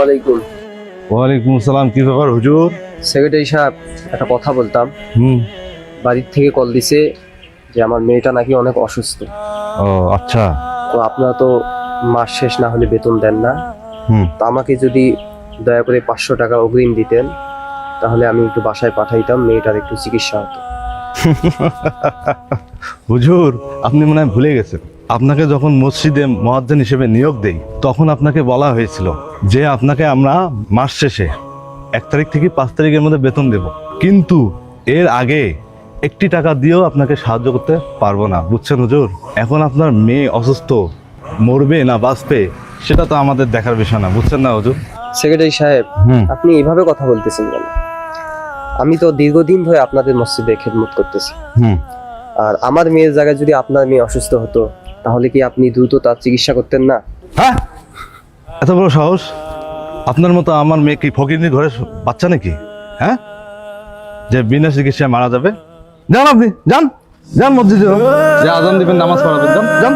আলাইকুম। ওয়ালাইকুম আসসালাম। কি ব্যাপার হুজুর? সেক্রেটারি সাহেব, একটা কথা বলতাম। বাড়ির থেকে কল দিছে যে আমার মেয়েটা নাকি অনেক অসুস্থ। ও আচ্ছা। তো আপনারা তো মাস শেষ না হলে বেতন দেন না। তো আমাকে যদি দয়া করে 500 টাকা অগ্রিম দিতেন তাহলে আমি একটু বাসায় পাঠাইতাম, মেয়েটার একটু চিকিৎসা হতো। হুজুর, আপনি মনে হয় ভুলে গেছেন, আপনাকে যখন মসজিদে মুয়াজ্জিন হিসেবে নিয়োগ দেই তখন আপনাকে বলা হয়েছিল যে আপনাকে আমরা মাস শেষে 1 তারিখ থেকে 5 তারিখের মধ্যে বেতন দেব, কিন্তু এর আগে একটি টাকা দিয়েও আপনাকে সাহায্য করতে পারবো না। বুঝছেন হুজুর? এখন আপনার মেয়ে অসুস্থ, মরবে না বাঁচবে সেটা তো আমাদের দেখার বিষয় না। বুঝছেন না হুজুর? সেক্রেটারি সাহেব, আপনি এইভাবে কথা বলতেছেন কেন? আমি তো দীর্ঘদিন ধরে আপনাদের মসজিদে খেদমত করতেছি। আর আমার মেয়ের জায়গায় যদি আপনার মেয়ে অসুস্থ হতো তাহলে কি আপনি দ্রুত তার চিকিৎসা করতেন না? হ্যাঁ, এত বড় সাহস! আপনার মতো আমার মেয়ে কি ফকিরনির ঘরে বাচ্চা নাকি? হ্যাঁ, যে বিনা চিকিৎসায় মারা যাবে? যান, আপনি যান, যান মসজিদে, যে আজান দিবেন নামাজ পড়াবেন, যান যান।